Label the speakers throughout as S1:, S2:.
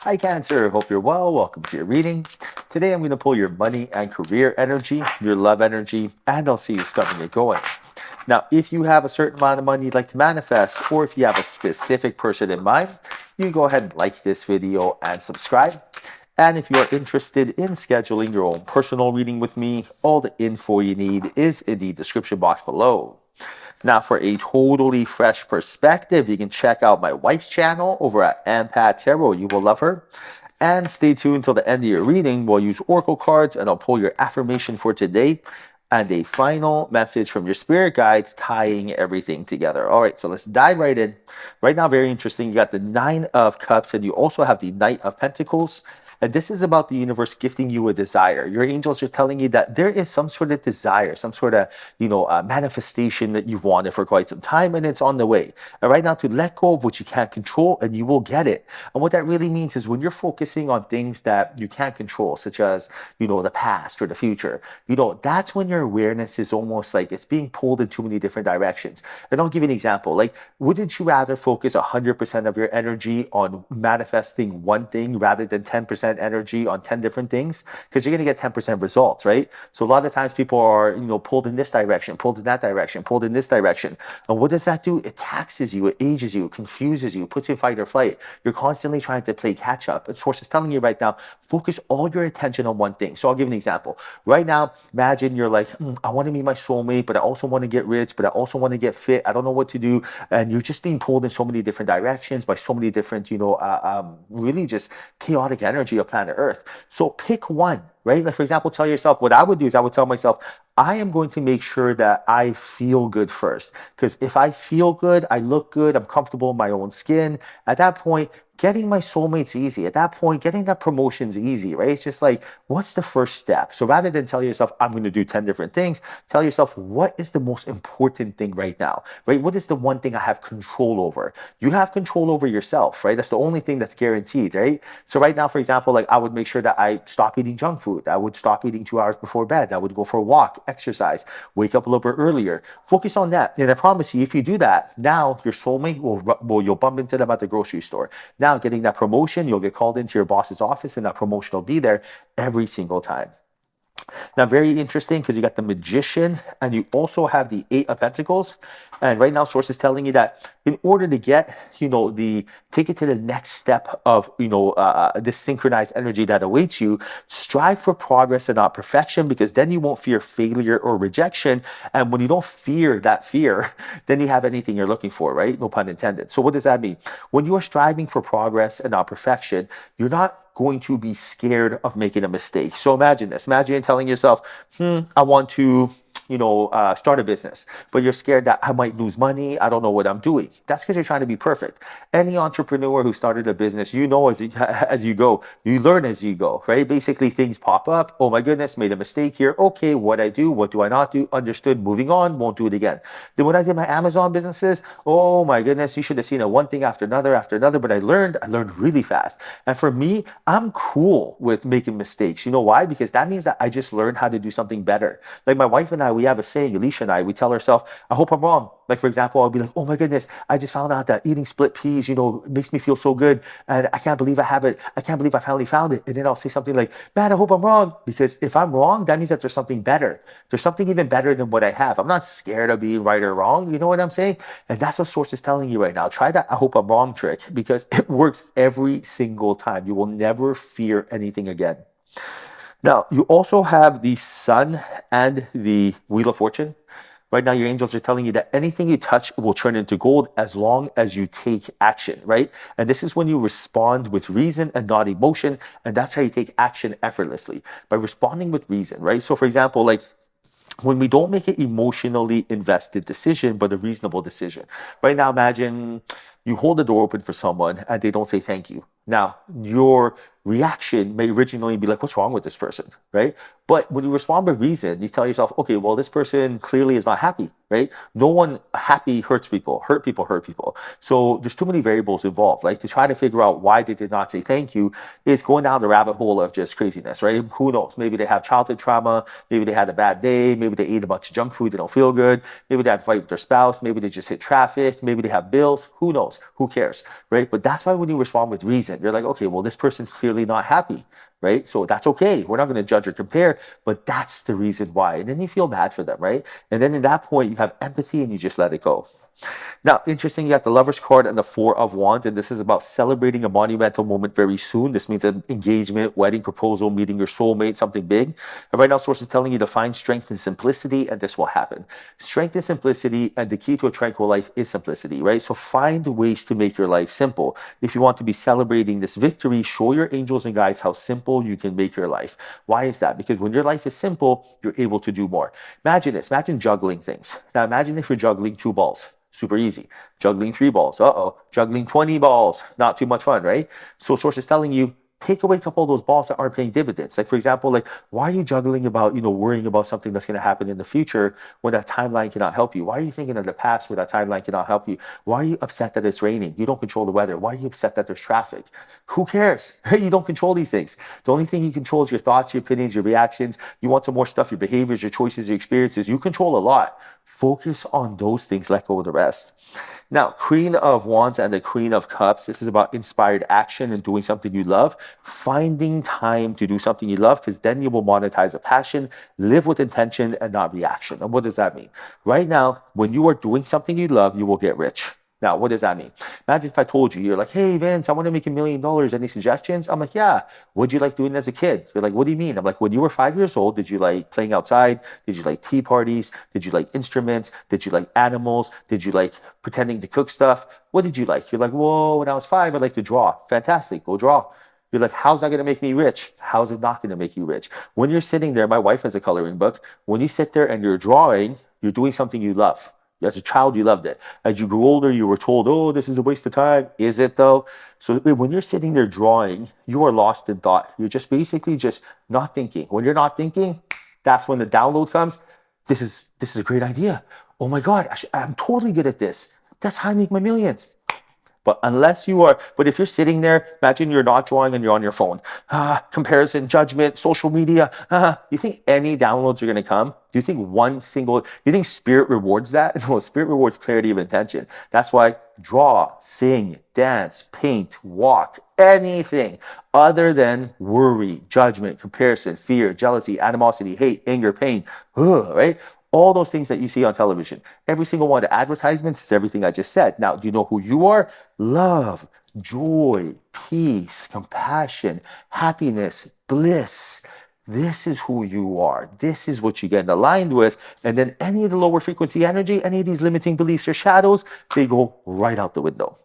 S1: Hi Cancer, hope you're well. Welcome to your reading. Today I'm going to pull your money and career energy, your love energy, and I'll see you starting it going. Now, if you have a certain amount of money you'd like to manifest, or if you have a specific person in mind, you go ahead and like this video and subscribe. And if you're interested in scheduling your own personal reading with me, all the info you need is in the description box below. Now, for a totally fresh perspective, you can check out my wife's channel over at Ampat Tarot. You will love her. And stay tuned till the end of your reading. We'll use oracle cards and I'll pull your affirmation for today and a final message from your spirit guides tying everything together. All right, so let's dive right in. Right now, very interesting. You got the Nine of Cups and you also have the Knight of Pentacles. And this is about the universe gifting you a desire. Your angels are telling you that there is some sort of desire, some sort of, manifestation that you've wanted for quite some time and it's on the way. And right now to let go of what you can't control and you will get it. And what that really means is when you're focusing on things that you can't control, such as, the past or the future, that's when your awareness is almost like it's being pulled in too many different directions. And I'll give you an example. Like, wouldn't you rather focus 100% of your energy on manifesting one thing rather than 10% energy on 10 different things? Because you're going to get 10% results, right? So a lot of times people are, pulled in this direction, pulled in that direction, pulled in this direction. And what does that do? It taxes you, it ages you, it confuses you, puts you in fight or flight. You're constantly trying to play catch up. And Source is telling you right now, focus all your attention on one thing. So I'll give you an example. Right now, imagine you're like, I want to meet my soulmate, but I also want to get rich, but I also want to get fit. I don't know what to do. And you're just being pulled in so many different directions by so many different, really just chaotic energy of planet Earth. So pick one, right? Like, for example, tell yourself, what I would do is I would tell myself, I am going to make sure that I feel good first. Because if I feel good, I look good, I'm comfortable in my own skin, at that point, getting my soulmate's easy. At that point, getting that promotion's easy, right? It's just like, what's the first step? So rather than tell yourself, I'm going to do 10 different things, tell yourself, what is the most important thing right now, right? What is the one thing I have control over? You have control over yourself, right? That's the only thing that's guaranteed, right? So right now, for example, like I would make sure that I stop eating junk food. I would stop eating 2 hours before bed. I would go for a walk, exercise, wake up a little bit earlier. Focus on that. And I promise you, if you do that, now your soulmate you'll bump into them at the grocery store. Now, getting that promotion, you'll get called into your boss's office and that promotion will be there every single time. Now, very interesting because you got the Magician and you also have the Eight of Pentacles. And right now, Source is telling you that in order to get, take it to the next step of, this synchronized energy that awaits you, strive for progress and not perfection, because then you won't fear failure or rejection. And when you don't fear that fear, then you have anything you're looking for, right? No pun intended. So what does that mean? When you are striving for progress and not perfection, you're not going to be scared of making a mistake. So imagine this. Imagine telling yourself, I want to, start a business, but you're scared that I might lose money. I don't know what I'm doing. That's because you're trying to be perfect. Any entrepreneur who started a business, as you go, you learn as you go, right? Basically, things pop up. Oh my goodness, made a mistake here. Okay, what I do, what do I not do? Understood, moving on, won't do it again. Then when I did my Amazon businesses, oh my goodness, you should have seen it one thing after another, but I learned really fast. And for me, I'm cool with making mistakes. You know why? Because that means that I just learned how to do something better. Like my wife and I, we have a saying, Alicia and I, we tell ourselves, I hope I'm wrong. Like, for example, I'll be like, oh my goodness, I just found out that eating split peas, makes me feel so good. And I can't believe I have it. I can't believe I finally found it. And then I'll say something like, man, I hope I'm wrong. Because if I'm wrong, that means that there's something better. There's something even better than what I have. I'm not scared of being right or wrong. You know what I'm saying? And that's what Source is telling you right now. Try that I hope I'm wrong trick because it works every single time. You will never fear anything again. Now, you also have the Sun and the Wheel of Fortune. Right now, your angels are telling you that anything you touch will turn into gold as long as you take action, right? And this is when you respond with reason and not emotion. And that's how you take action effortlessly, by responding with reason, right? So, for example, like, when we don't make an emotionally invested decision, but a reasonable decision. Right now, imagine you hold the door open for someone and they don't say thank you. Now, your reaction may originally be like, what's wrong with this person, right? But when you respond with reason, you tell yourself, okay, well, this person clearly is not happy, right? No one happy hurt people, hurt people hurt people. So there's too many variables involved. Like to try to figure out why they did not say thank you is going down the rabbit hole of just craziness, right? Who knows? Maybe they have childhood trauma. Maybe they had a bad day. Maybe they ate a bunch of junk food. They don't feel good. Maybe they had a fight with their spouse. Maybe they just hit traffic. Maybe they have bills. Who knows? Who cares, right? But that's why when you respond with reason, you're like, okay, well, this person's clearly not happy, right? So that's okay. We're not going to judge or compare, but that's the reason why. And then you feel bad for them, right? And then in that point, you have empathy and you just let it go. Now, interesting, you got the Lover's card and the Four of Wands, and this is about celebrating a monumental moment very soon. This means an engagement, wedding, proposal, meeting your soulmate, something big. And right now, Source is telling you to find strength and simplicity, and this will happen. Strength and simplicity, and the key to a tranquil life is simplicity, right? So find ways to make your life simple. If you want to be celebrating this victory, show your angels and guides how simple you can make your life. Why is that? Because when your life is simple, you're able to do more. Imagine this. Imagine juggling things. Now, imagine if you're juggling 2 balls. Super easy. Juggling 3 balls. Juggling 20 balls. Not too much fun, right? So Source is telling you, take away a couple of those balls that aren't paying dividends. Like, for example, like, why are you juggling about, worrying about something that's going to happen in the future when that timeline cannot help you? Why are you thinking of the past where that timeline cannot help you? Why are you upset that it's raining? You don't control the weather. Why are you upset that there's traffic? Who cares? You don't control these things. The only thing you control is your thoughts, your opinions, your reactions. You want some more stuff, your behaviors, your choices, your experiences. You control a lot. Focus on those things, let go of the rest. Now, Queen of Wands and the Queen of Cups, this is about inspired action and doing something you love, finding time to do something you love, because then you will monetize a passion, live with intention and not reaction. And what does that mean? Right now, when you are doing something you love, you will get rich. Now, what does that mean? Imagine if I told you, you're like, hey, Vince, I want to make $1 million. Any suggestions? I'm like, yeah. What'd you like doing as a kid? You're like, what do you mean? I'm like, when you were 5 years old, did you like playing outside? Did you like tea parties? Did you like instruments? Did you like animals? Did you like pretending to cook stuff? What did you like? You're like, whoa, when I was 5, I like to draw. Fantastic, go draw. You're like, how's that going to make me rich? How's it not going to make you rich? When you're sitting there, my wife has a coloring book. When you sit there and you're drawing, you're doing something you love. As a child, you loved it. As you grew older, you were told, oh, this is a waste of time. Is it though? So when you're sitting there drawing, you are lost in thought. You're just basically just not thinking. When you're not thinking, that's when the download comes. This is a great idea. Oh my God, I'm totally good at this. That's how I make my millions. But if you're sitting there, imagine you're not drawing and you're on your phone. Comparison, judgment, social media. You think any downloads are going to come? Do you think Spirit rewards that? No, Spirit rewards clarity of intention. That's why draw, sing, dance, paint, walk, anything other than worry, judgment, comparison, fear, jealousy, animosity, hate, anger, pain, right? All those things that you see on television. Every single one of the advertisements is everything I just said. Now, do you know who you are? Love, joy, peace, compassion, happiness, bliss. This is who you are. This is what you get aligned with. And then any of the lower frequency energy, any of these limiting beliefs or shadows, they go right out the window.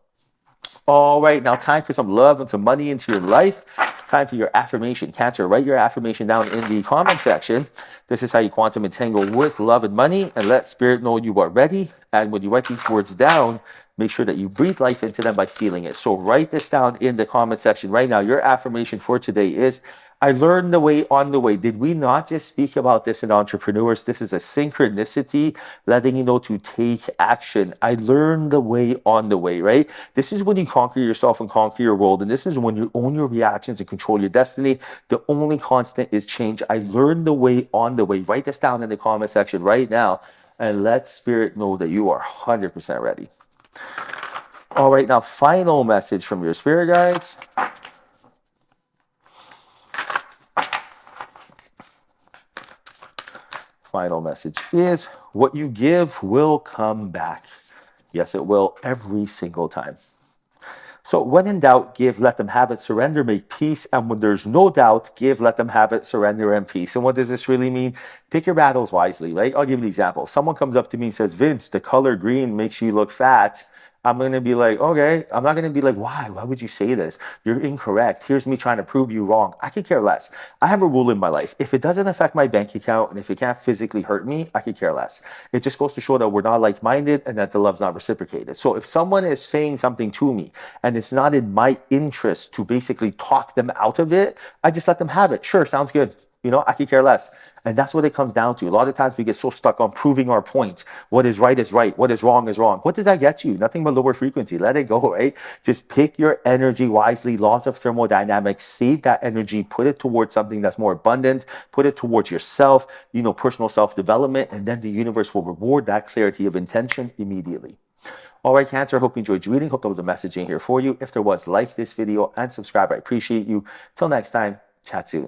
S1: All right, now time for some love and some money into your life. Time for your affirmation. Cancer, write your affirmation down in the comment section. This is how you quantum entangle with love and money, and let Spirit know you are ready. And when you write these words down, make sure that you breathe life into them by feeling it. So write this down in the comment section right now. Your affirmation for today is, I learned the way on the way. Did we not just speak about this in Entrepreneurs? This is a synchronicity letting you know to take action. I learned the way on the way, right? This is when you conquer yourself and conquer your world. And this is when you own your reactions and control your destiny. The only constant is change. I learned the way on the way. Write this down in the comment section right now and let Spirit know that you are 100% ready. All right, now final message from your spirit guides. Final message is, what you give will come back. Yes, it will, every single time. So when in doubt, give, let them have it, surrender, make peace. And when there's no doubt, give, let them have it, surrender, and peace. And what does this really mean? Pick your battles wisely, right? I'll give you an example. If someone comes up to me and says, Vince, the color green makes you look fat. I'm going to be like, okay, I'm not going to be like, why? Why would you say this? You're incorrect. Here's me trying to prove you wrong. I could care less. I have a rule in my life. If it doesn't affect my bank account and if it can't physically hurt me, I could care less. It just goes to show that we're not like-minded and that the love's not reciprocated. So if someone is saying something to me and it's not in my interest to basically talk them out of it, I just let them have it. Sure, sounds good. I could care less. And that's what it comes down to. A lot of times we get so stuck on proving our point. What is right is right. What is wrong is wrong. What does that get you? Nothing but lower frequency. Let it go, right? Just pick your energy wisely. Laws of thermodynamics. Save that energy. Put it towards something that's more abundant. Put it towards yourself, personal self-development. And then the universe will reward that clarity of intention immediately. All right, Cancer, hope you enjoyed your reading. Hope there was a message in here for you. If there was, like this video and subscribe. I appreciate you. Till next time, chat soon.